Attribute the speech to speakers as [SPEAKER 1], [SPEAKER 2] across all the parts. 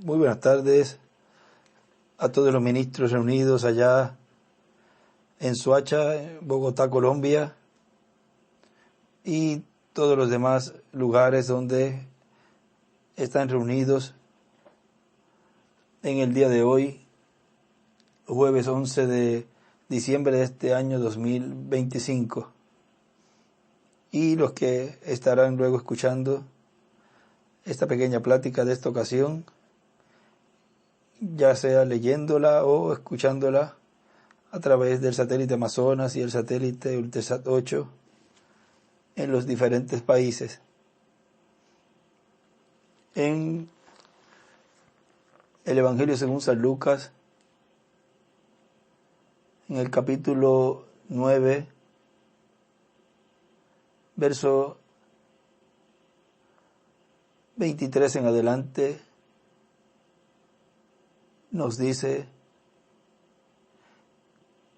[SPEAKER 1] Muy buenas tardes a todos los ministros reunidos allá en Soacha, Bogotá, Colombia, y todos los demás lugares donde están reunidos en el día de hoy, jueves 11 de diciembre de este año 2025, y los que estarán luego escuchando esta pequeña plática de esta ocasión, ya sea leyéndola o escuchándola a través del satélite Amazonas y el satélite Ultesat 8 en los diferentes países. En el Evangelio según San Lucas, en el capítulo 9, verso 23 en adelante, nos dice: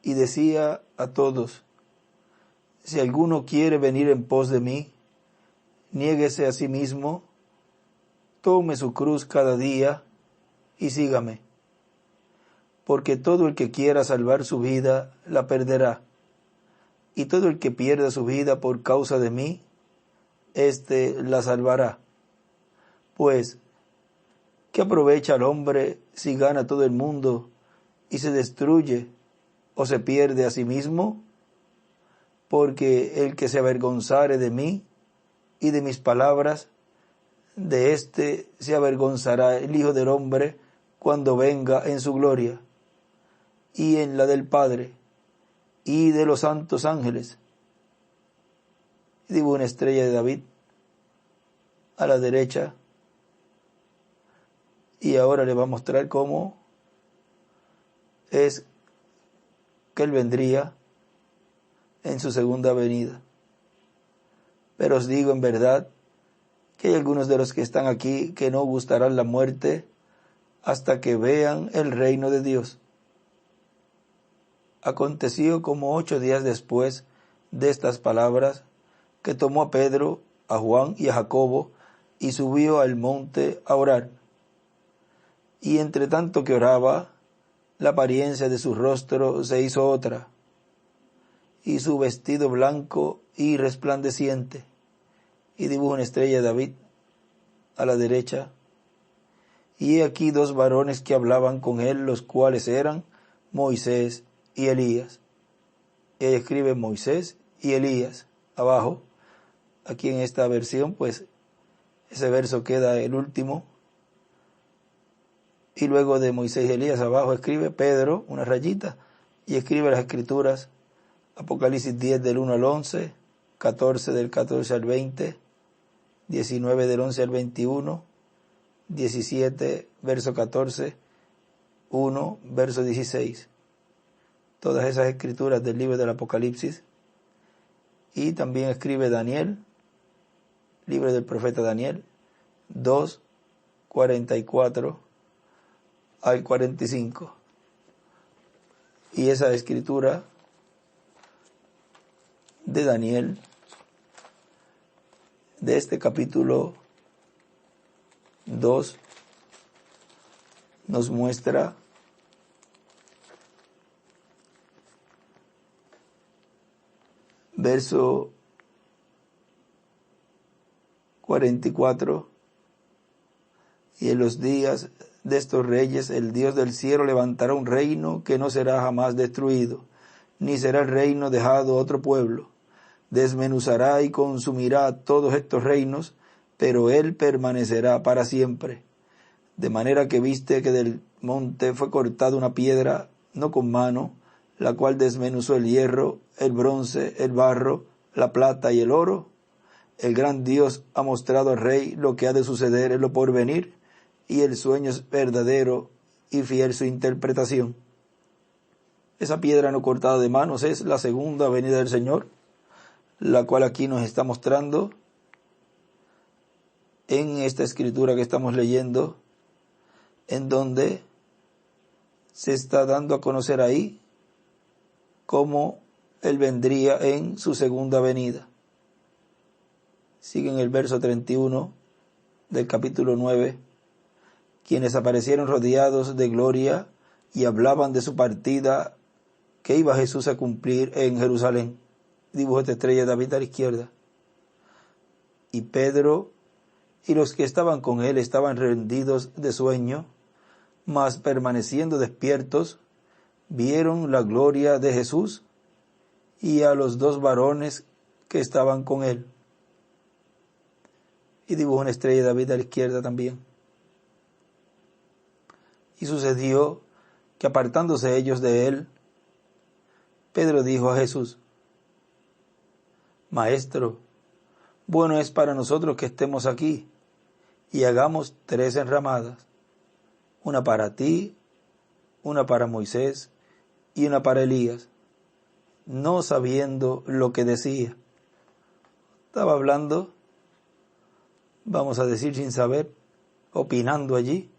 [SPEAKER 1] y decía a todos, si alguno quiere venir en pos de mí, niéguese a sí mismo, tome su cruz cada día y sígame. Porque todo el que quiera salvar su vida, la perderá. Y todo el que pierda su vida por causa de mí, éste la salvará. Pues, ¿qué aprovecha al hombre si gana todo el mundo y se destruye o se pierde a sí mismo? Porque el que se avergonzare de mí y de mis palabras, de éste se avergonzará el Hijo del Hombre cuando venga en su gloria, y en la del Padre, y de los santos ángeles. Y digo una estrella de David a la derecha, y ahora le va a mostrar cómo es que Él vendría en su segunda venida. Pero os digo en verdad que hay algunos de los que están aquí que no gustarán la muerte hasta que vean el reino de Dios. Aconteció como 8 días después de estas palabras, que tomó a Pedro, a Juan y a Jacobo, y subió al monte a orar. Y entre tanto que oraba, la apariencia de su rostro se hizo otra, y su vestido blanco y resplandeciente. Y dibuja una estrella de David a la derecha. Y he aquí 2 varones que hablaban con él, los cuales eran Moisés y Elías. Y ahí escribe Moisés y Elías abajo. Aquí en esta versión, pues, ese verso queda el último. Y luego de Moisés y Elías abajo escribe Pedro, una rayita, y escribe las escrituras, Apocalipsis 10 del 1 al 11, 14 del 14 al 20, 19 del 11 al 21, 17 verso 14, 1 verso 16. Todas esas escrituras del libro del Apocalipsis. Y también escribe Daniel, libro del profeta Daniel, 2, 44 al 45. Y esa escritura de Daniel, de este capítulo 2, nos muestra verso 44, y en los días de estos reyes el Dios del cielo levantará un reino que no será jamás destruido, ni será el reino dejado a otro pueblo. Desmenuzará y consumirá todos estos reinos, pero él permanecerá para siempre. De manera que viste que del monte fue cortada una piedra, no con mano, la cual desmenuzó el hierro, el bronce, el barro, la plata y el oro. El gran Dios ha mostrado al rey lo que ha de suceder en lo porvenir, y el sueño es verdadero y fiel su interpretación. Esa piedra no cortada de manos es la segunda venida del Señor, la cual aquí nos está mostrando en esta escritura que estamos leyendo, en donde se está dando a conocer ahí cómo Él vendría en su segunda venida. Sigue en el verso 31 del capítulo 9, quienes aparecieron rodeados de gloria y hablaban de su partida que iba Jesús a cumplir en Jerusalén. Dibujo esta estrella de David a la izquierda. Y Pedro y los que estaban con él estaban rendidos de sueño, mas permaneciendo despiertos, vieron la gloria de Jesús y a los dos varones que estaban con él. Y dibujo una estrella de David a la izquierda también. Y sucedió que apartándose ellos de él, Pedro dijo a Jesús: Maestro, bueno es para nosotros que estemos aquí, y hagamos 3 enramadas, una para ti, una para Moisés y una para Elías, no sabiendo lo que decía. Estaba hablando, vamos a decir sin saber, opinando allí,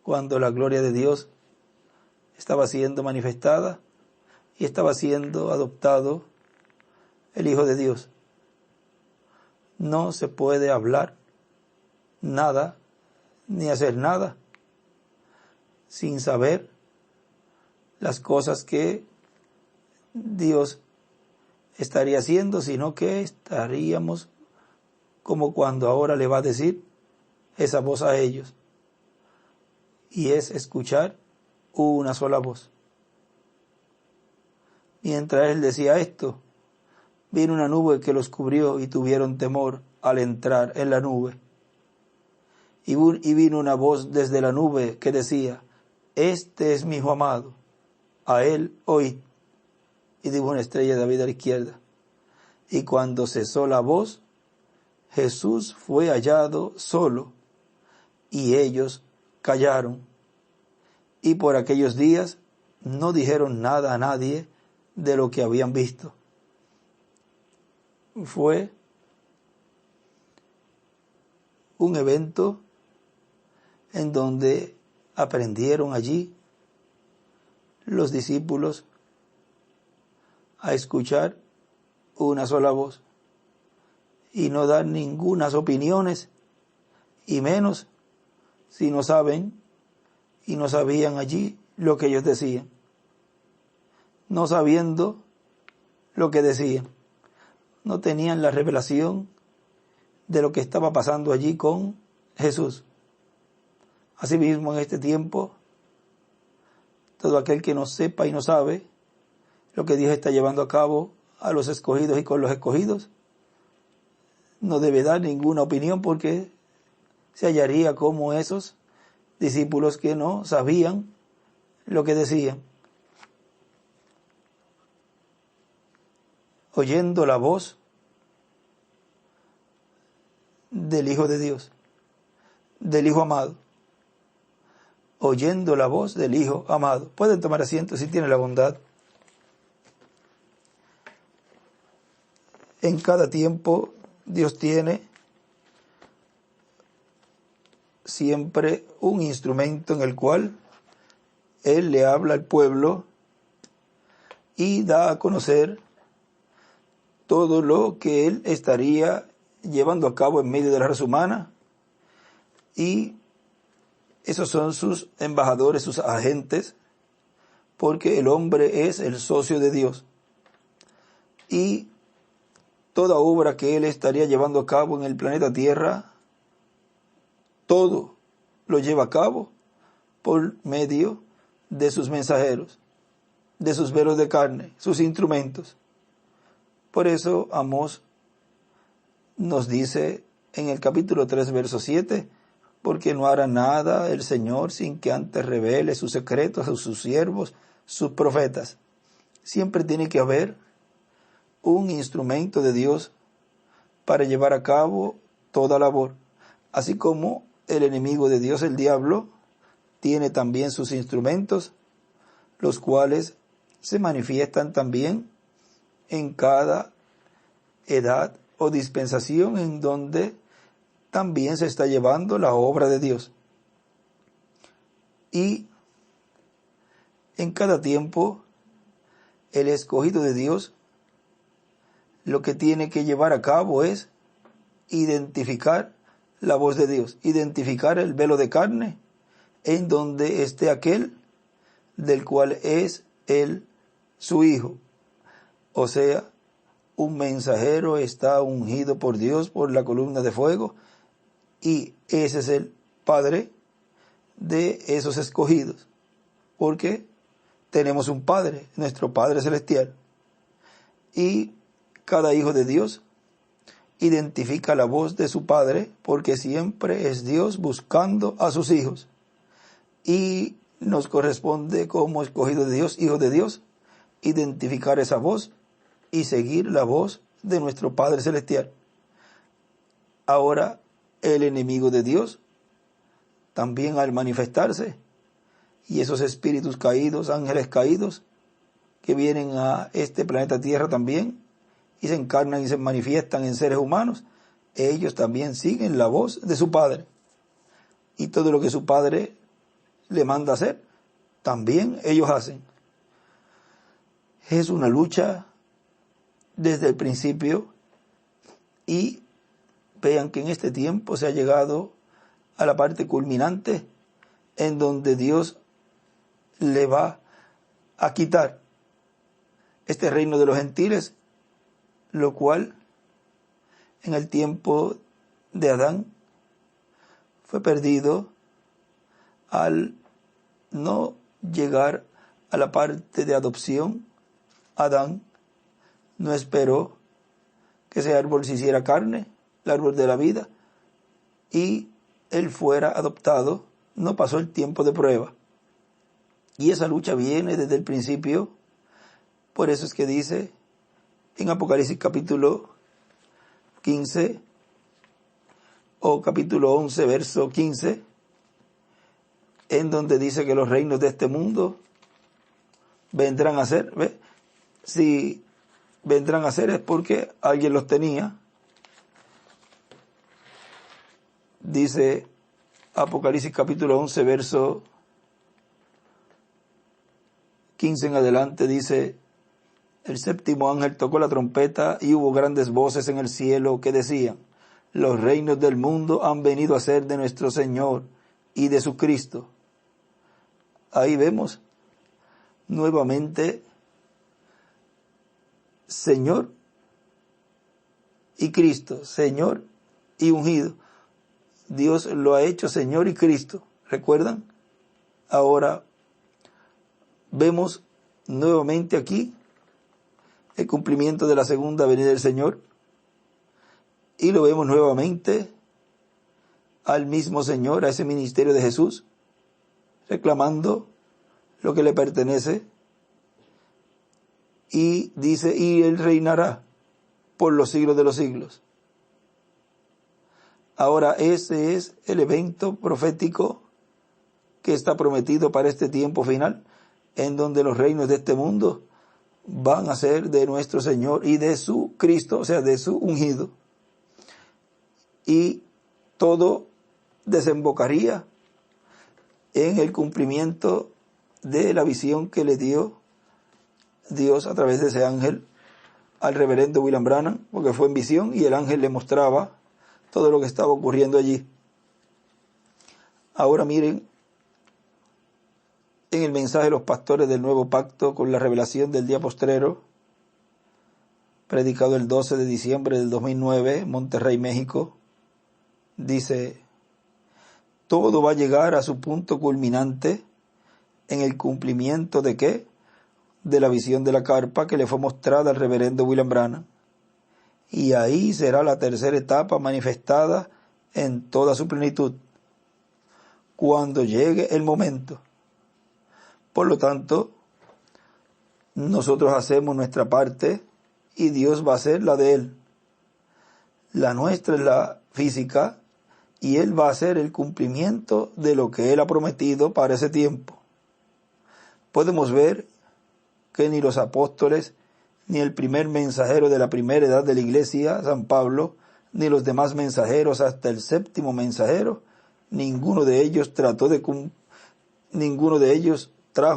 [SPEAKER 1] cuando la gloria de Dios estaba siendo manifestada y estaba siendo adoptado el Hijo de Dios. No se puede hablar nada ni hacer nada sin saber las cosas que Dios estaría haciendo, sino que estaríamos como cuando ahora le va a decir esa voz a ellos, y es escuchar una sola voz. Mientras él decía esto, vino una nube que los cubrió y tuvieron temor al entrar en la nube. Y vino una voz desde la nube que decía: Este es mi Hijo amado, a él oíd. Y dijo una estrella de David a la izquierda. Y cuando cesó la voz, Jesús fue hallado solo, y ellos callaron. Y por aquellos días no dijeron nada a nadie de lo que habían visto. Fue un evento en donde aprendieron allí los discípulos a escuchar una sola voz y no dar ningunas opiniones, y menos si no saben y no sabían allí lo que ellos decían, no sabiendo lo que decían. No tenían la revelación de lo que estaba pasando allí con Jesús. Asimismo, en este tiempo, todo aquel que no sepa y no sabe lo que Dios está llevando a cabo a los escogidos y con los escogidos, no debe dar ninguna opinión, porque se hallaría como esos discípulos que no sabían lo que decían. Oyendo la voz del Hijo de Dios, del Hijo amado. Oyendo la voz del Hijo amado. Pueden tomar asiento si tienen la bondad. En cada tiempo Dios tiene siempre un instrumento en el cual Él le habla al pueblo y da a conocer todo lo que Él estaría llevando a cabo en medio de la raza humana, y esos son sus embajadores, sus agentes, porque el hombre es el socio de Dios, y toda obra que Él estaría llevando a cabo en el planeta Tierra, todo lo lleva a cabo por medio de sus mensajeros, de sus velos de carne, sus instrumentos. Por eso Amós nos dice en el capítulo 3, verso 7, porque no hará nada el Señor sin que antes revele sus secretos a sus siervos, sus profetas. Siempre tiene que haber un instrumento de Dios para llevar a cabo toda labor. Así como el enemigo de Dios, el diablo, tiene también sus instrumentos, los cuales se manifiestan también en cada edad o dispensación en donde también se está llevando la obra de Dios. Y en cada tiempo el escogido de Dios lo que tiene que llevar a cabo es identificar la voz de Dios, identificar el velo de carne en donde esté aquel del cual es él su hijo. O sea, un mensajero está ungido por Dios por la columna de fuego, y ese es el padre de esos escogidos, porque tenemos un Padre, nuestro Padre Celestial, y cada hijo de Dios identifica la voz de su Padre, porque siempre es Dios buscando a sus hijos, y nos corresponde como escogidos de Dios, hijos de Dios, identificar esa voz y seguir la voz de nuestro Padre Celestial. Ahora, el enemigo de Dios, también al manifestarse, y esos espíritus caídos, ángeles caídos, que vienen a este planeta Tierra también, y se encarnan y se manifiestan en seres humanos, ellos también siguen la voz de su Padre. Y todo lo que su Padre le manda hacer, también ellos hacen. Es una lucha desde el principio, y vean que en este tiempo se ha llegado a la parte culminante en donde Dios le va a quitar este reino de los gentiles, lo cual en el tiempo de Adán fue perdido al no llegar a la parte de adopción. Adán no esperó que ese árbol se hiciera carne, el árbol de la vida, y él fuera adoptado. No pasó el tiempo de prueba. Y esa lucha viene desde el principio. Por eso es que dice en Apocalipsis capítulo 15 o capítulo 11, verso 15, en donde dice que los reinos de este mundo vendrán a ser, ¿ve? Si vendrán a ser es porque alguien los tenía. Dice Apocalipsis capítulo 11, verso 15 en adelante, dice: el séptimo ángel tocó la trompeta y hubo grandes voces en el cielo que decían: los reinos del mundo han venido a ser de nuestro Señor y de su Cristo. Ahí vemos nuevamente Señor y Cristo, Señor y ungido. Dios lo ha hecho Señor y Cristo, ¿recuerdan? Ahora vemos nuevamente aquí el cumplimiento de la segunda venida del Señor, y lo vemos nuevamente al mismo Señor, a ese ministerio de Jesús, reclamando lo que le pertenece, y dice: y Él reinará por los siglos de los siglos. Ahora ese es el evento profético que está prometido para este tiempo final, en donde los reinos de este mundo van a ser de nuestro Señor y de su Cristo, o sea, de su ungido. Y todo desembocaría en el cumplimiento de la visión que le dio Dios a través de ese ángel al reverendo William Branham, porque fue en visión y el ángel le mostraba todo lo que estaba ocurriendo allí. Ahora miren, en el mensaje de los pastores del nuevo pacto con la revelación del día postrero, predicado el 12 de diciembre del 2009, Monterrey, México, dice: todo va a llegar a su punto culminante en el cumplimiento ¿de qué? De la visión de la carpa que le fue mostrada al reverendo William Branham. Y ahí será la tercera etapa manifestada en toda su plenitud, cuando llegue el momento. Por lo tanto, nosotros hacemos nuestra parte y Dios va a hacer la de Él. La nuestra es la física, y Él va a hacer el cumplimiento de lo que Él ha prometido para ese tiempo. Podemos ver que ni los apóstoles, ni el primer mensajero de la primera edad de la iglesia, San Pablo, ni los demás mensajeros hasta el séptimo mensajero, ninguno de ellos trajo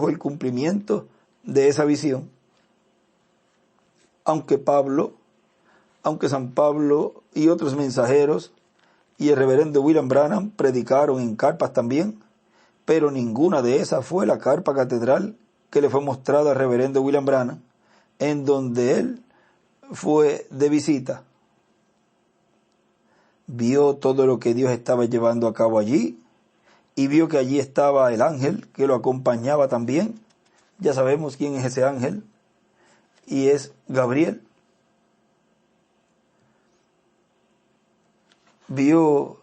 [SPEAKER 1] el cumplimiento de esa visión. Aunque San Pablo y otros mensajeros y el reverendo William Branham predicaron en carpas también, pero ninguna de esas fue la carpa catedral que le fue mostrada al reverendo William Branham, en donde él fue de visita. Vio todo lo que Dios estaba llevando a cabo allí, y vio que allí estaba el ángel que lo acompañaba también. Ya sabemos quién es ese ángel, y es Gabriel. Vio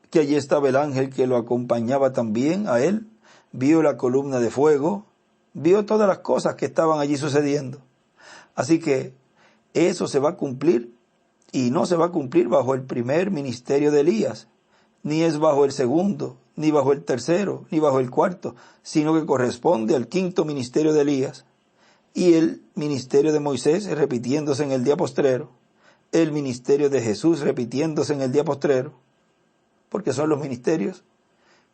[SPEAKER 1] que allí estaba el ángel que lo acompañaba también a él, vio la columna de fuego, vio todas las cosas que estaban allí sucediendo. Así que eso se va a cumplir, y no se va a cumplir bajo el primer ministerio de Elías, ni es bajo el segundo, ni bajo el tercero, ni bajo el cuarto, sino que corresponde al quinto ministerio de Elías, y el ministerio de Moisés repitiéndose en el día postrero, el ministerio de Jesús repitiéndose en el día postrero, porque son los ministerios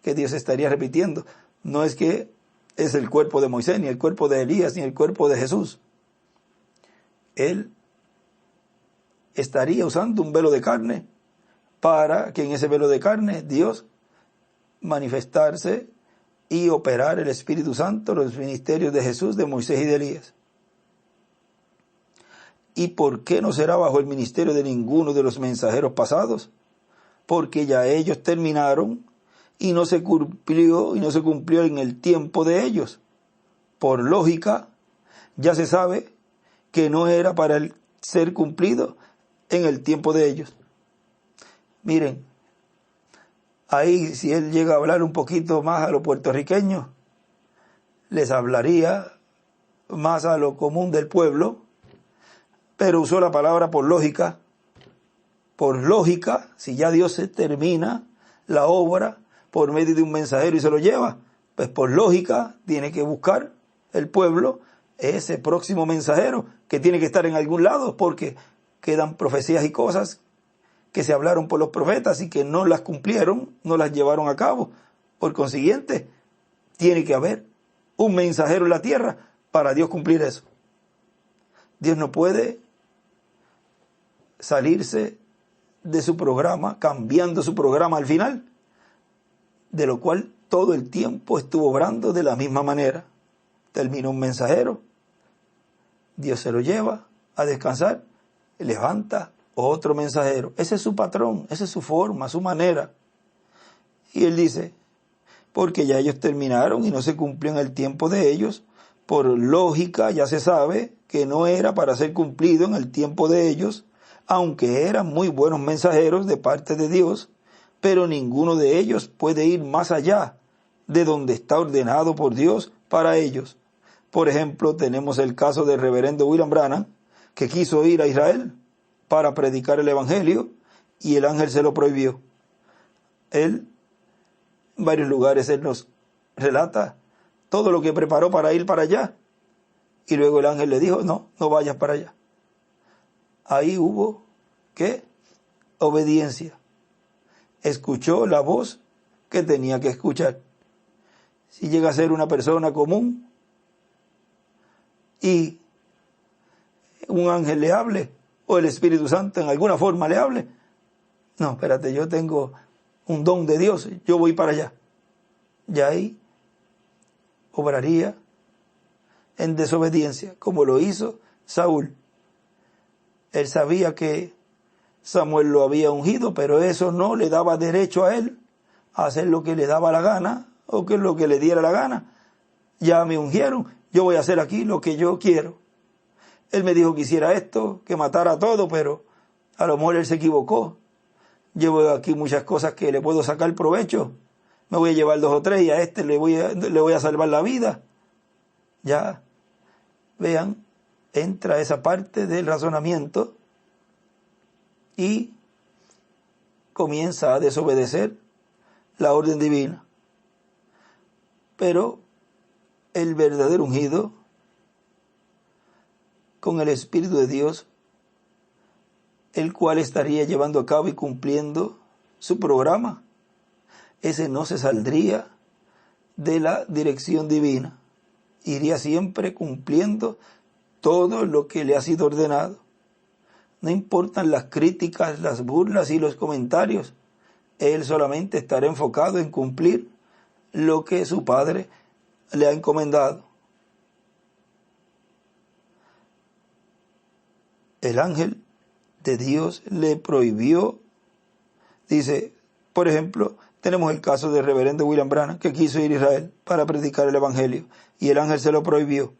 [SPEAKER 1] que Dios estaría repitiendo. No es que es el cuerpo de Moisés, ni el cuerpo de Elías, ni el cuerpo de Jesús. Él estaría usando un velo de carne para que en ese velo de carne Dios manifestarse y operar el Espíritu Santo, los ministerios de Jesús, de Moisés y de Elías. ¿Y por qué no será bajo el ministerio de ninguno de los mensajeros pasados? Porque ya ellos terminaron y no se cumplió en el tiempo de ellos. Por lógica, ya se sabe que no era para ser cumplido en el tiempo de ellos. Miren, ahí si él llega a hablar un poquito más a los puertorriqueños, les hablaría más a lo común del pueblo, pero usó la palabra por lógica. Por lógica, si ya Dios se termina la obra por medio de un mensajero y se lo lleva, pues por lógica tiene que buscar el pueblo ese próximo mensajero que tiene que estar en algún lado, porque quedan profecías y cosas que se hablaron por los profetas y que no las cumplieron, no las llevaron a cabo. Por consiguiente, tiene que haber un mensajero en la tierra para Dios cumplir eso. Dios no puede salirse de su programa, cambiando su programa al final, de lo cual todo el tiempo estuvo obrando de la misma manera. Termina un mensajero, Dios se lo lleva a descansar, levanta otro mensajero. Ese es su patrón, esa es su forma, su manera. Y él dice, porque ya ellos terminaron y no se cumplió en el tiempo de ellos, por lógica ya se sabe que no era para ser cumplido en el tiempo de ellos, aunque eran muy buenos mensajeros de parte de Dios, pero ninguno de ellos puede ir más allá de donde está ordenado por Dios para ellos. Por ejemplo, tenemos el caso del reverendo William Branham, que quiso ir a Israel para predicar el evangelio y el ángel se lo prohibió. Él, en varios lugares, él nos relata todo lo que preparó para ir para allá, y luego el ángel le dijo, no vayas para allá. Ahí hubo, ¿qué? Obediencia. Escuchó la voz que tenía que escuchar. Si llega a ser una persona común y un ángel le hable, o el Espíritu Santo en alguna forma le hable, no, espérate, yo tengo un don de Dios, yo voy para allá. Y ahí obraría en desobediencia, como lo hizo Saúl. Él sabía que Samuel lo había ungido, pero eso no le daba derecho a él a hacer lo que le daba la gana o que lo que le diera la gana. Ya me ungieron, yo voy a hacer aquí lo que yo quiero. Él me dijo que hiciera esto, que matara a todo, pero a lo mejor él se equivocó. Llevo aquí muchas cosas que le puedo sacar provecho. Me voy a llevar 2 o 3 y a este le voy a salvar la vida. Ya, vean, entra esa parte del razonamiento y comienza a desobedecer la orden divina. Pero el verdadero ungido, con el Espíritu de Dios, el cual estaría llevando a cabo y cumpliendo su programa, ese no se saldría de la dirección divina. Iría siempre cumpliendo todo lo que le ha sido ordenado. No importan las críticas, las burlas y los comentarios. Él solamente estará enfocado en cumplir lo que su Padre le ha encomendado. El ángel de Dios le prohibió, dice, por ejemplo, tenemos el caso del reverendo William Branham, que quiso ir a Israel para predicar el evangelio, y el ángel se lo prohibió.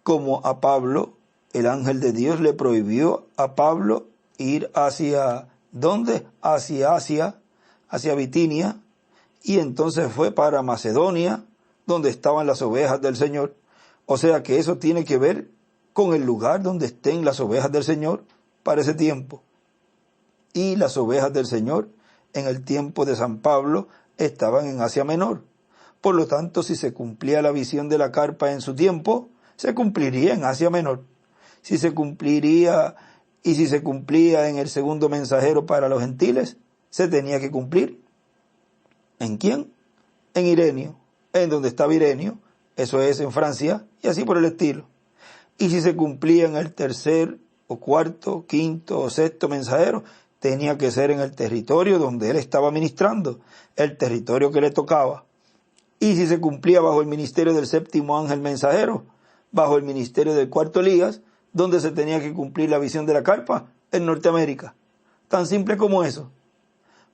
[SPEAKER 1] Como a Pablo, el ángel de Dios le prohibió a Pablo ir hacia, ¿dónde? Hacia Asia, hacia Bitinia, y entonces fue para Macedonia, donde estaban las ovejas del Señor. O sea que eso tiene que ver con el lugar donde estén las ovejas del Señor para ese tiempo. Y las ovejas del Señor en el tiempo de San Pablo estaban en Asia Menor. Por lo tanto, si se cumplía la visión de la carpa en su tiempo, se cumpliría en Asia Menor. Si se cumplía en el segundo mensajero para los gentiles, se tenía que cumplir. ¿En quién? En Ireneo, en donde estaba Ireneo, eso es en Francia, y así por el estilo. Y si se cumplía en el tercer o cuarto, quinto o sexto mensajero, tenía que ser en el territorio donde él estaba ministrando, el territorio que le tocaba. Y si se cumplía bajo el ministerio del séptimo ángel mensajero, bajo el ministerio del cuarto Elías, donde se tenía que cumplir la visión de la carpa, en Norteamérica. Tan simple como eso.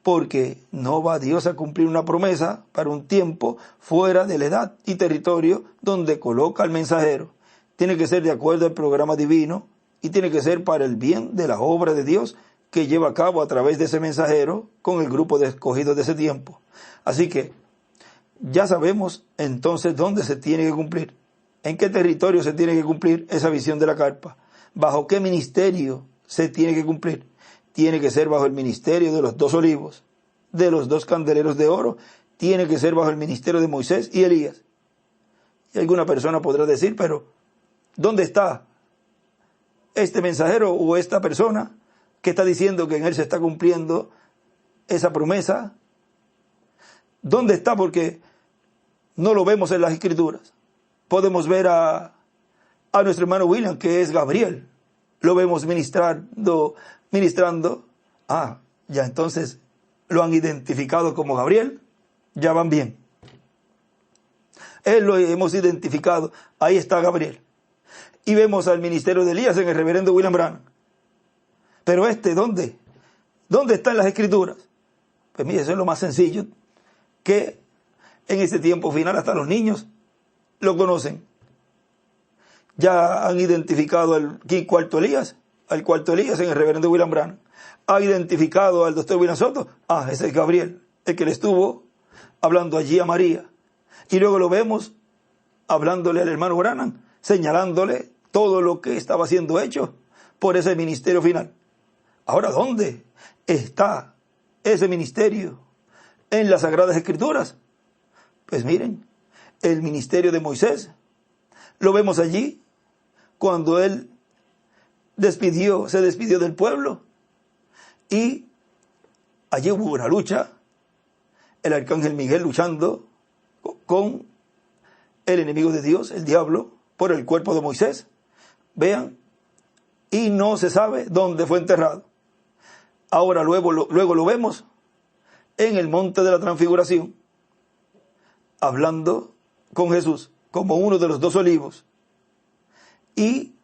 [SPEAKER 1] Porque no va Dios a cumplir una promesa para un tiempo fuera de la edad y territorio donde coloca al mensajero. Tiene que ser de acuerdo al programa divino y tiene que ser para el bien de la obra de Dios que lleva a cabo a través de ese mensajero con el grupo de escogidos de ese tiempo. Así que ya sabemos entonces dónde se tiene que cumplir, en qué territorio se tiene que cumplir esa visión de la carpa, bajo qué ministerio se tiene que cumplir. Tiene que ser bajo el ministerio de los 2 olivos, de los 2 candeleros de oro, tiene que ser bajo el ministerio de Moisés y Elías. Y alguna persona podrá decir, pero ¿dónde está este mensajero o esta persona que está diciendo que en él se está cumpliendo esa promesa? ¿Dónde está? Porque no lo vemos en las Escrituras. Podemos ver a nuestro hermano William, que es Gabriel. Lo vemos ministrando. Ya entonces lo han identificado como Gabriel. Ya van bien. Él lo hemos identificado. Ahí está Gabriel. Y vemos al ministerio de Elías en el reverendo William Branham. Pero ¿dónde? ¿Dónde está en las Escrituras? Pues mire, eso es lo más sencillo, que en ese tiempo final hasta los niños lo conocen. Ya han identificado al cuarto Elías en el reverendo William Branham. Ha identificado al doctor William Soto. Ese es Gabriel, el que le estuvo hablando allí a María. Y luego lo vemos hablándole al hermano Branham, señalándole todo lo que estaba siendo hecho por ese ministerio final. Ahora, ¿dónde está ese ministerio en las Sagradas Escrituras? Pues miren, el ministerio de Moisés, lo vemos allí cuando él se despidió del pueblo, y allí hubo una lucha, el arcángel Miguel luchando con el enemigo de Dios, el diablo, por el cuerpo de Moisés. Vean, y no se sabe dónde fue enterrado. Ahora luego lo vemos en el monte de la transfiguración, hablando con Jesús como uno de los 2 olivos. Y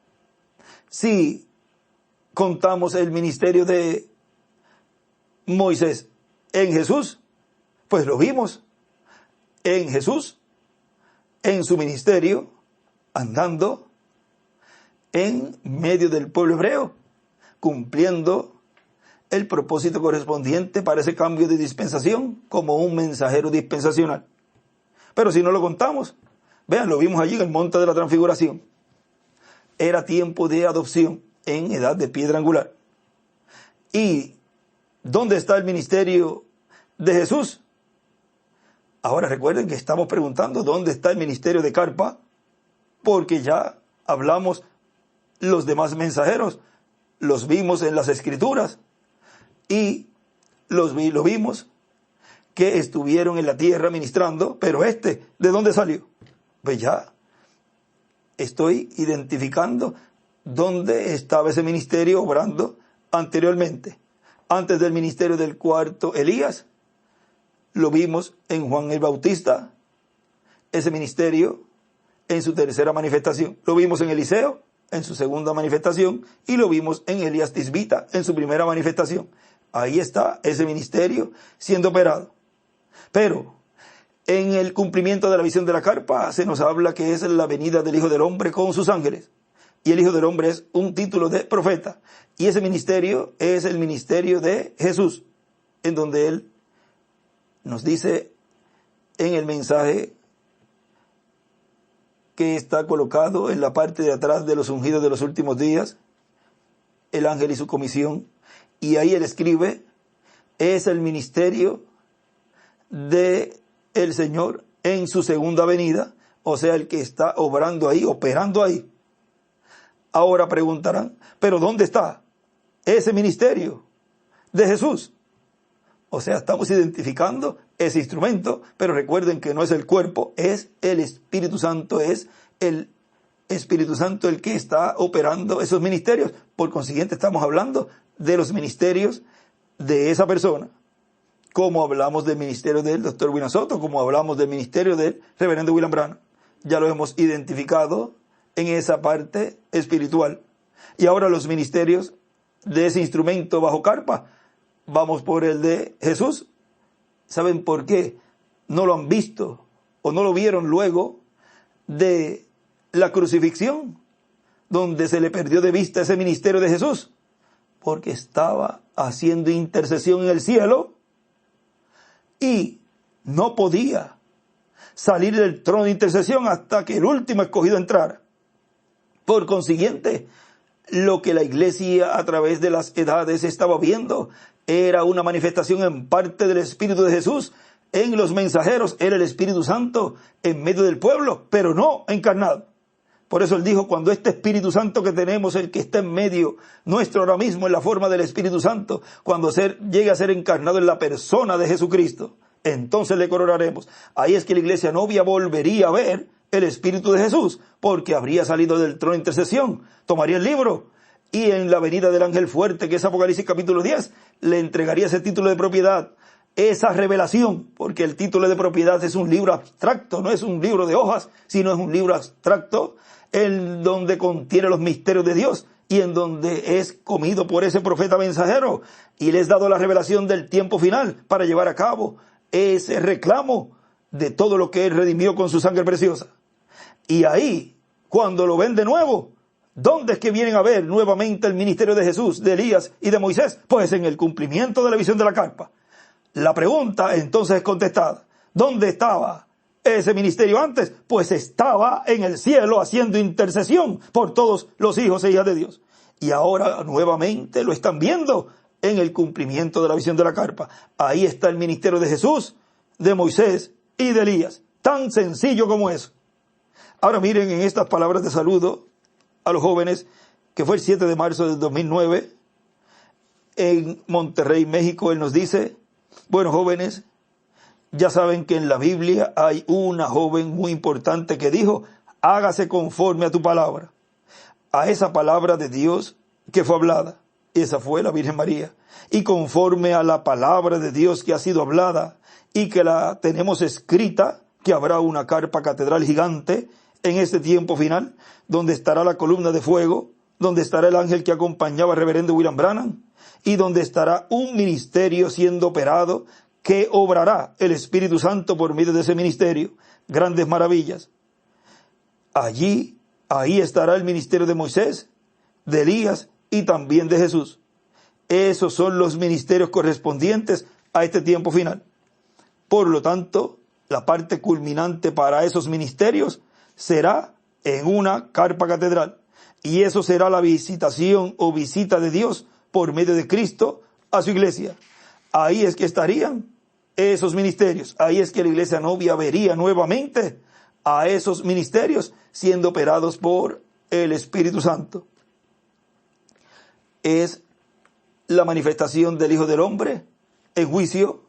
[SPEAKER 1] si contamos el ministerio de Moisés en Jesús, pues lo vimos en Jesús, en su ministerio, andando en medio del pueblo hebreo, cumpliendo el propósito correspondiente para ese cambio de dispensación como un mensajero dispensacional. Pero si no lo contamos, vean, lo vimos allí en el monte de la transfiguración. Era tiempo de adopción en edad de piedra angular. ¿Y dónde está el ministerio de Jesús? Ahora recuerden que estamos preguntando dónde está el ministerio de carpa, porque ya hablamos los demás mensajeros, los vimos en las Escrituras y lo vimos que estuvieron en la tierra ministrando, pero ¿de dónde salió? Pues ya estoy identificando dónde estaba ese ministerio obrando anteriormente, antes del ministerio del cuarto Elías. Lo vimos en Juan el Bautista, ese ministerio en su tercera manifestación. Lo vimos en Eliseo en su segunda manifestación y lo vimos en Elías Tisbita en su primera manifestación. Ahí está ese ministerio siendo operado. Pero en el cumplimiento de la visión de la carpa se nos habla que es la venida del Hijo del Hombre con sus ángeles. Y el Hijo del Hombre es un título de profeta. Y ese ministerio es el ministerio de Jesús, en donde Él nos dice en el mensaje que está colocado en la parte de atrás de los ungidos de los últimos días, el ángel y su comisión, y ahí Él escribe, es el ministerio de el Señor en su segunda venida, o sea, el que está obrando ahí, operando ahí. Ahora preguntarán, ¿pero dónde está ese ministerio de Jesús? O sea, estamos identificando ese instrumento, pero recuerden que no es el cuerpo, es el Espíritu Santo, es el Espíritu Santo el que está operando esos ministerios. Por consiguiente, estamos hablando de los ministerios de esa persona. Como hablamos del ministerio del Dr. William Soto, como hablamos del ministerio del Reverendo William Branham. Ya lo hemos identificado en esa parte espiritual. Y ahora los ministerios de ese instrumento bajo carpa, vamos por el de Jesús. ¿Saben por qué no lo han visto o no lo vieron luego de la crucifixión, donde se le perdió de vista ese ministerio de Jesús? Porque estaba haciendo intercesión en el cielo y no podía salir del trono de intercesión hasta que el último escogido entrara. Por consiguiente, lo que la iglesia a través de las edades estaba viendo era una manifestación en parte del Espíritu de Jesús en los mensajeros. Era el Espíritu Santo en medio del pueblo, pero no encarnado. Por eso Él dijo, cuando este Espíritu Santo que tenemos, el que está en medio nuestro ahora mismo en la forma del Espíritu Santo, cuando llegue a ser encarnado en la persona de Jesucristo, entonces le coronaremos. Ahí es que la iglesia novia volvería a ver el Espíritu de Jesús, porque habría salido del trono de intercesión, tomaría el libro, y en la venida del ángel fuerte, que es Apocalipsis capítulo 10, le entregaría ese título de propiedad, esa revelación, porque el título de propiedad es un libro abstracto, no es un libro de hojas, sino es un libro abstracto, en donde contiene los misterios de Dios, y en donde es comido por ese profeta mensajero, y le es dado la revelación del tiempo final, para llevar a cabo ese reclamo de todo lo que Él redimió con su sangre preciosa. Y ahí, cuando lo ven de nuevo, ¿dónde es que vienen a ver nuevamente el ministerio de Jesús, de Elías y de Moisés? Pues en el cumplimiento de la visión de la carpa. La pregunta entonces es contestada. ¿Dónde estaba ese ministerio antes? Pues estaba en el cielo haciendo intercesión por todos los hijos e hijas de Dios. Y ahora nuevamente lo están viendo en el cumplimiento de la visión de la carpa. Ahí está el ministerio de Jesús, de Moisés y de Elías. Tan sencillo como eso. Ahora miren en estas palabras de saludo a los jóvenes, que fue el 7 de marzo del 2009, en Monterrey, México. Él nos dice, bueno, jóvenes, ya saben que en la Biblia hay una joven muy importante que dijo, hágase conforme a tu palabra. A esa palabra de Dios que fue hablada, esa fue la Virgen María. Y conforme a la palabra de Dios que ha sido hablada y que la tenemos escrita, que habrá una carpa catedral gigante en este tiempo final, donde estará la columna de fuego, donde estará el ángel que acompañaba al reverendo William Branham, y donde estará un ministerio siendo operado, que obrará el Espíritu Santo por medio de ese ministerio, grandes maravillas. Ahí estará el ministerio de Moisés, de Elías y también de Jesús. Esos son los ministerios correspondientes a este tiempo final. Por lo tanto, la parte culminante para esos ministerios será en una carpa catedral. Y eso será la visitación o visita de Dios por medio de Cristo a su iglesia. Ahí es que estarían esos ministerios. Ahí es que la iglesia novia vería nuevamente a esos ministerios siendo operados por el Espíritu Santo. Es la manifestación del Hijo del Hombre en juicio,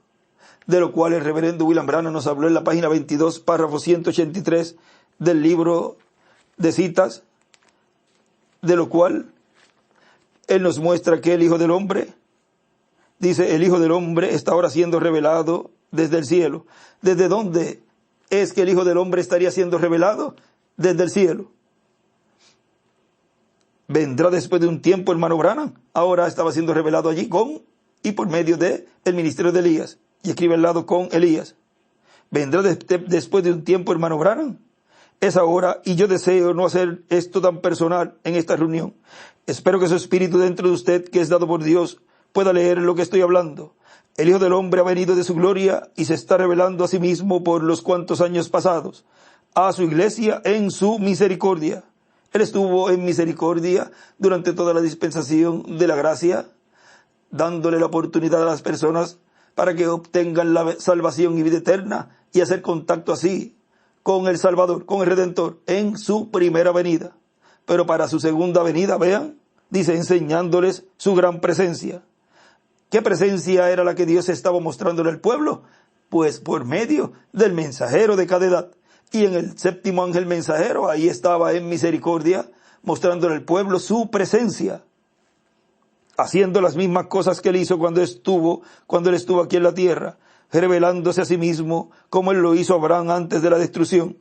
[SPEAKER 1] de lo cual el reverendo William Branham nos habló en la página 22, párrafo 183 del libro de citas, de lo cual Él nos muestra que el Hijo del Hombre, dice, el Hijo del Hombre está ahora siendo revelado desde el cielo. ¿Desde dónde es que el Hijo del Hombre estaría siendo revelado? Desde el cielo. Vendrá después de un tiempo, hermano Branham. Ahora estaba siendo revelado allí con y por medio de el ministerio de Elías. Y escribe al lado con Elías. Vendrá después de un tiempo, hermano Branham. Es ahora, y yo deseo no hacer esto tan personal en esta reunión. Espero que su espíritu dentro de usted, que es dado por Dios, pueda leer lo que estoy hablando. El Hijo del Hombre ha venido de su gloria y se está revelando a sí mismo por los cuantos años pasados, a su iglesia en su misericordia. Él estuvo en misericordia durante toda la dispensación de la gracia, dándole la oportunidad a las personas para que obtengan la salvación y vida eterna y hacer contacto así con el Salvador, con el Redentor, en su primera venida. Pero para su segunda venida, vean, dice, enseñándoles su gran presencia. ¿Qué presencia era la que Dios estaba mostrándole al pueblo? Pues por medio del mensajero de cada edad. Y en el séptimo ángel mensajero, ahí estaba en misericordia, mostrándole al pueblo su presencia, haciendo las mismas cosas que él hizo cuando él estuvo aquí en la tierra, revelándose a sí mismo como él lo hizo a Abraham antes de la destrucción.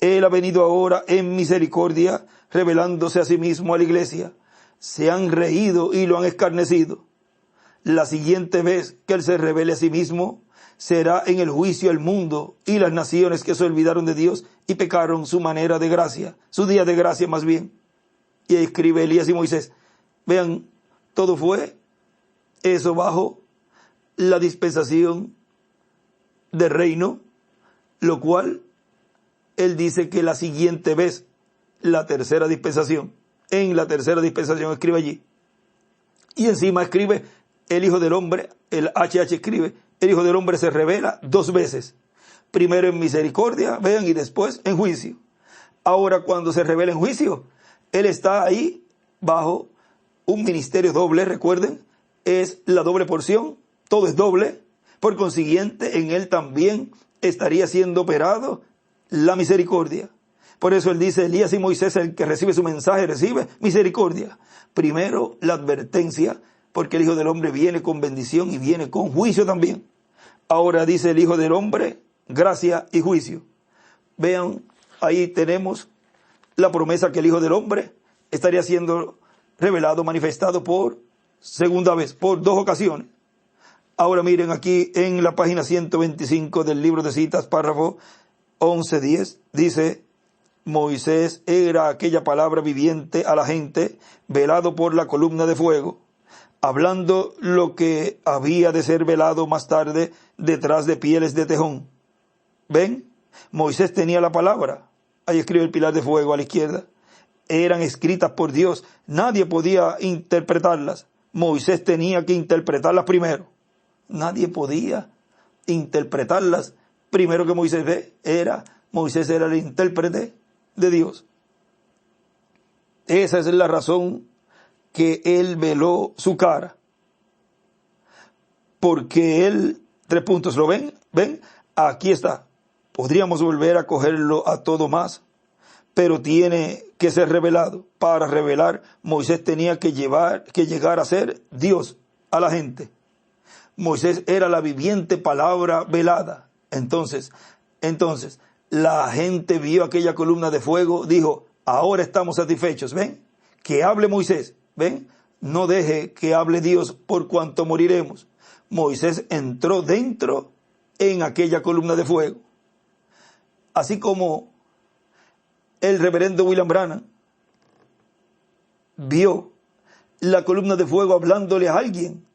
[SPEAKER 1] Él ha venido ahora en misericordia, revelándose a sí mismo a la iglesia. Se han reído y lo han escarnecido. La siguiente vez que él se revele a sí mismo será en el juicio al mundo y las naciones que se olvidaron de Dios y pecaron su manera de gracia, su día de gracia más bien. Y escribe Elías y Moisés. Vean, todo fue eso bajo la dispensación del reino, lo cual él dice que la siguiente vez, la tercera dispensación, en la tercera dispensación escribe allí. Y encima escribe el Hijo del Hombre, el HH escribe, el Hijo del Hombre se revela 2 veces. Primero en misericordia, vean, y después en juicio. Ahora cuando se revela en juicio, él está ahí bajo un ministerio doble, recuerden, es la doble porción, todo es doble. Por consiguiente, en él también estaría siendo operado la misericordia. Por eso él dice, Elías y Moisés, el que recibe su mensaje, recibe misericordia. Primero la advertencia, porque el Hijo del Hombre viene con bendición y viene con juicio también. Ahora dice el Hijo del Hombre, gracia y juicio. Vean, ahí tenemos la promesa que el Hijo del Hombre estaría siendo revelado, manifestado por segunda vez, por 2 ocasiones. Ahora miren aquí en la página 125 del libro de citas, párrafo 11:10, dice, Moisés era aquella palabra viviente a la gente, velado por la columna de fuego, hablando lo que había de ser velado más tarde detrás de pieles de tejón. ¿Ven? Moisés tenía la palabra. Ahí escribe el pilar de fuego a la izquierda. Eran escritas por Dios. Nadie podía interpretarlas. Moisés tenía que interpretarlas primero. Nadie podía interpretarlas primero que Moisés. Moisés era el intérprete de Dios. Esa es la razón que él veló su cara. Porque él, 3 puntos, ¿lo ven? ¿Ven? Aquí está. Podríamos volver a cogerlo a todo más, pero tiene que ser revelado. Para revelar, Moisés tenía que llegar a ser Dios a la gente. Moisés era la viviente palabra velada. Entonces, la gente vio aquella columna de fuego, dijo, ahora estamos satisfechos, ¿ven? Que hable Moisés, ¿ven? No deje que hable Dios por cuanto moriremos. Moisés entró dentro en aquella columna de fuego. Así como el reverendo William Branham vio la columna de fuego hablándole a alguien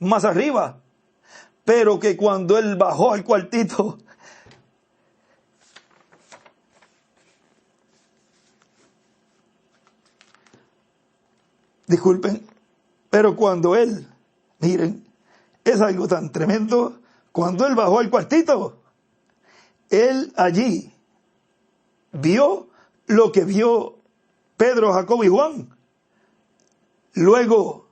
[SPEAKER 1] más arriba, pero que cuando él bajó al cuartito, disculpen, pero cuando él, miren, es algo tan tremendo, cuando él bajó al cuartito, él allí vio lo que vio Pedro, Jacobo y Juan. Luego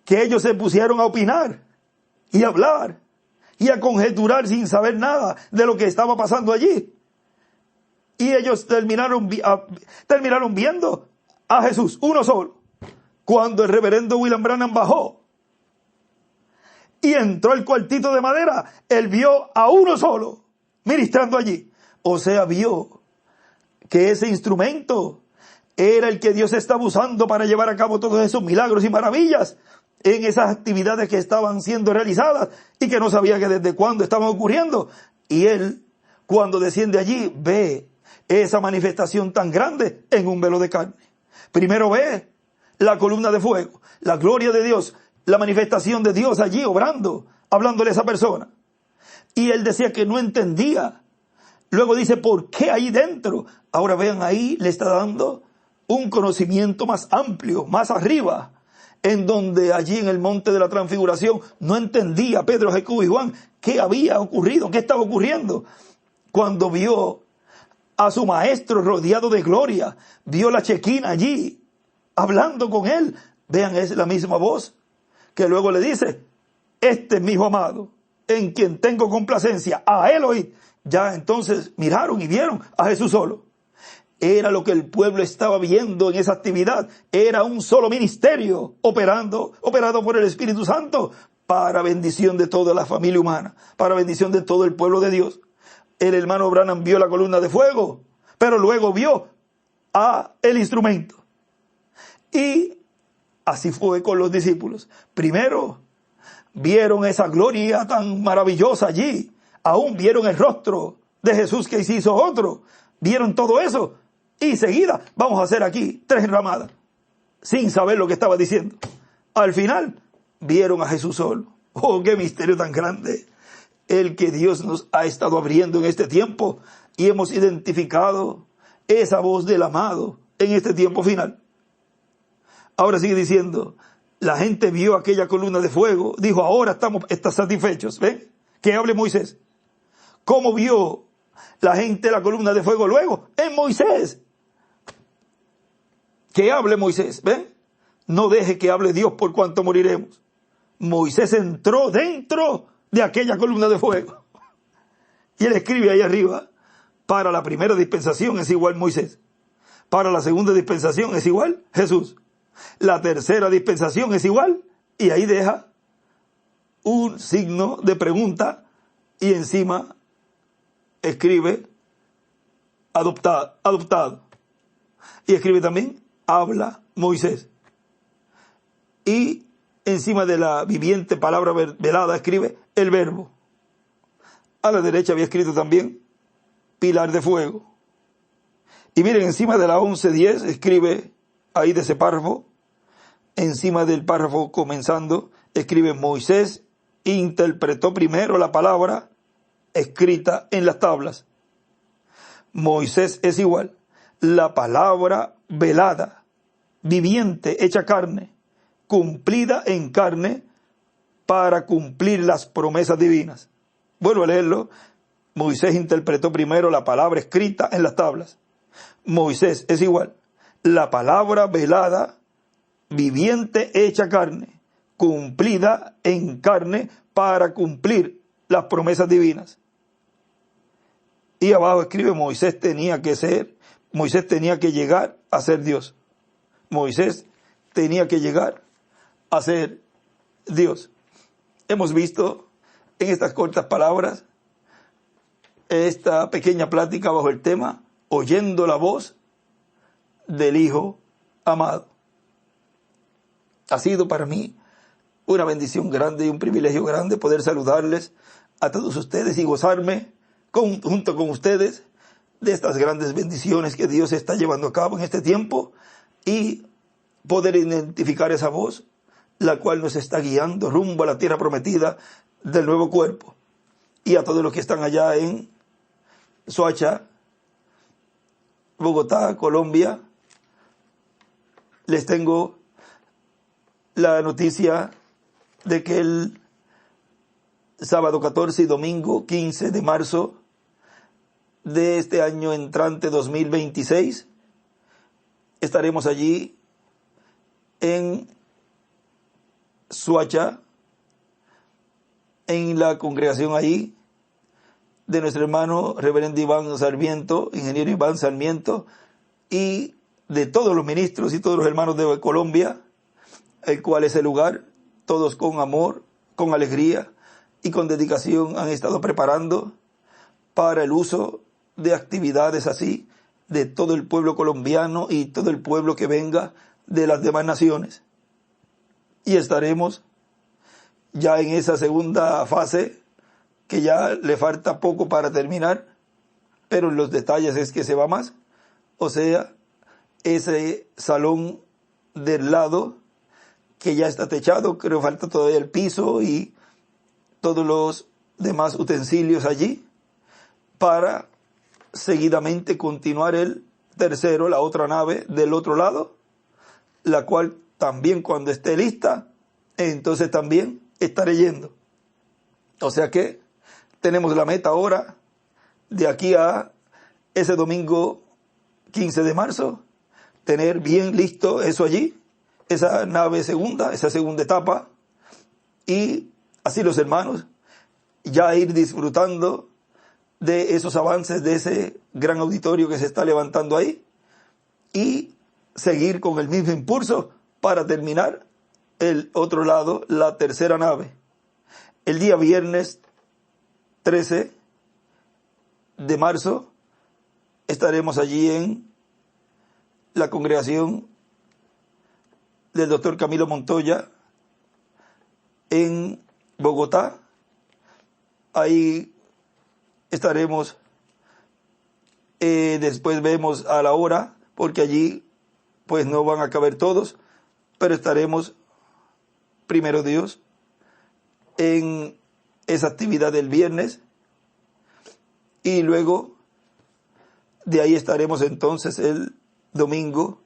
[SPEAKER 1] que ellos se pusieron a opinar y a hablar y a conjeturar sin saber nada de lo que estaba pasando allí. Y ellos terminaron viendo a Jesús, uno solo. cuando el reverendo William Branham bajó y entró al cuartito de madera, él vio a uno solo ministrando allí. O sea, vio que ese instrumento era el que Dios estaba usando para llevar a cabo todos esos milagros y maravillas en esas actividades que estaban siendo realizadas y que no sabía que desde cuándo estaban ocurriendo. Y él, cuando desciende allí, ve esa manifestación tan grande en un velo de carne. Primero ve la columna de fuego, la gloria de Dios, la manifestación de Dios allí obrando, hablándole a esa persona. Y él decía que no entendía. Luego dice, ¿por qué ahí dentro? Ahora vean, ahí le está dando un conocimiento más amplio, más arriba, en donde allí en el monte de la transfiguración no entendía Pedro, Jacobo y Juan qué había ocurrido, qué estaba ocurriendo. Cuando vio a su maestro rodeado de gloria, vio la Chequina allí, hablando con él. Vean, es la misma voz que luego le dice, este es mi hijo amado, en quien tengo complacencia, a él oíd. Ya entonces miraron y vieron a Jesús solo. Era lo que el pueblo estaba viendo en esa actividad. Era un solo ministerio operado por el Espíritu Santo para bendición de toda la familia humana, para bendición de todo el pueblo de Dios. El hermano Branham vio la columna de fuego, pero luego vio a el instrumento. Y así fue con los discípulos. Primero vieron esa gloria tan maravillosa allí. Aún vieron el rostro de Jesús que se hizo otro. Vieron todo eso. Y seguida vamos a hacer aquí 3 enramadas, sin saber lo que estaba diciendo. Al final vieron a Jesús solo. Oh, qué misterio tan grande el que Dios nos ha estado abriendo en este tiempo, y hemos identificado esa voz del amado en este tiempo final. Ahora sigue diciendo, la gente vio aquella columna de fuego, dijo, ahora están satisfechos. ¿Ven? Que hable Moisés. ¿Cómo vio la gente la columna de fuego luego? En Moisés. Que hable Moisés. ¿Ven? No deje que hable Dios, por cuanto moriremos. Moisés entró dentro de aquella columna de fuego. Y él escribe ahí arriba, para la primera dispensación es igual Moisés. Para la segunda dispensación es igual Jesús. La tercera dispensación es igual, y ahí deja un signo de pregunta y encima escribe adoptado. Y escribe también, habla Moisés. Y encima de la viviente palabra velada escribe el verbo. A la derecha había escrito también pilar de fuego. Y miren, encima de la 11:10 escribe ahí de ese párrafo, encima del párrafo comenzando, escribe Moisés interpretó primero la palabra escrita en las tablas. Moisés es igual la palabra velada, viviente, hecha carne, cumplida en carne para cumplir las promesas divinas. Vuelvo a leerlo. Moisés interpretó primero la palabra escrita en las tablas. Moisés es igual la palabra velada, viviente, hecha carne, cumplida en carne para cumplir las promesas divinas. Y abajo escribe, Moisés tenía que llegar a ser Dios. Moisés tenía que llegar a ser Dios. Hemos visto en estas cortas palabras esta pequeña plática bajo el tema, oyendo la voz del Hijo amado. Ha sido para mí una bendición grande y un privilegio grande poder saludarles a todos ustedes y gozarme junto con ustedes de estas grandes bendiciones que Dios está llevando a cabo en este tiempo, y poder identificar esa voz, la cual nos está guiando rumbo a la tierra prometida del nuevo cuerpo. Y a todos los que están allá en Soacha, Bogotá, Colombia, les tengo la noticia de que el sábado 14 y domingo 15 de marzo de este año entrante 2026, estaremos allí en Soacha, en la congregación ahí de nuestro hermano reverendo Iván Sarmiento, ingeniero Iván Sarmiento, y de todos los ministros y todos los hermanos de Colombia, el cual ese lugar, todos con amor, con alegría y con dedicación han estado preparando para el uso de actividades así de todo el pueblo colombiano y todo el pueblo que venga de las demás naciones. Y estaremos ya en esa segunda fase, que ya le falta poco para terminar, pero en los detalles es que se va más. O sea, ese salón del lado que ya está techado, creo que falta todavía el piso y todos los demás utensilios allí, para seguidamente continuar el tercero, la otra nave del otro lado, la cual también cuando esté lista, entonces también estaré yendo. O sea que tenemos la meta ahora, de aquí a ese domingo 15 de marzo, tener bien listo eso allí, esa nave segunda, esa segunda etapa, y así los hermanos ya ir disfrutando de esos avances, de ese gran auditorio que se está levantando ahí, y seguir con el mismo impulso para terminar el otro lado, la tercera nave. El día viernes 13 de marzo estaremos allí en la congregación del doctor Camilo Montoya en Bogotá. Ahí estaremos, después vemos a la hora, porque allí pues no van a caber todos, pero estaremos, primero Dios, en esa actividad del viernes, y luego de ahí estaremos entonces el domingo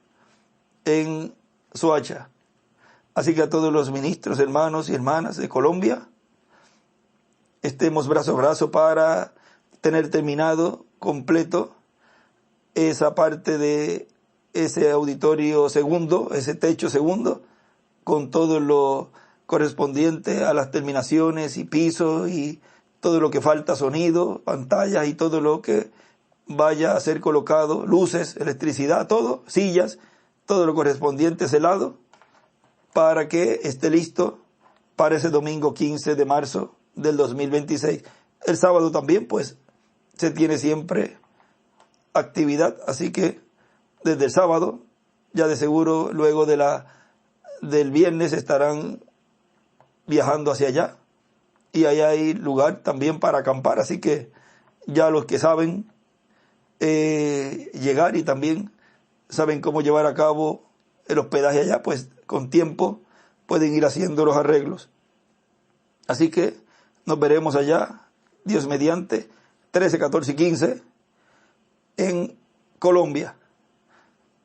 [SPEAKER 1] en Soacha. Así que a todos los ministros, hermanos y hermanas de Colombia, estemos brazo a brazo para tener terminado, completo, esa parte de ese auditorio segundo, ese techo segundo, con todo lo correspondiente a las terminaciones y pisos y todo lo que falta, sonido, pantallas y todo lo que vaya a ser colocado, luces, electricidad, todo, sillas, todo lo correspondiente a ese lado, para que esté listo para ese domingo 15 de marzo del 2026. El sábado también, pues, se tiene siempre actividad, así que desde el sábado, ya de seguro, luego del viernes estarán viajando hacia allá, y allá hay lugar también para acampar, así que ya los que saben llegar y también saben cómo llevar a cabo el hospedaje allá, pues con tiempo pueden ir haciendo los arreglos. Así que nos veremos allá, Dios mediante, 13, 14 y 15 en Colombia.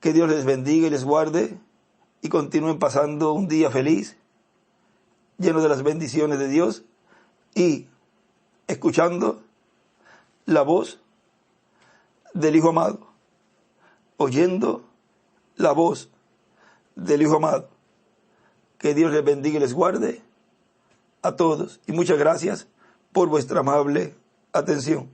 [SPEAKER 1] Que Dios les bendiga y les guarde y continúen pasando un día feliz, lleno de las bendiciones de Dios y escuchando la voz del Hijo amado, oyendo la voz del Hijo amado. Que Dios les bendiga y les guarde a todos. Y muchas gracias por vuestra amable atención.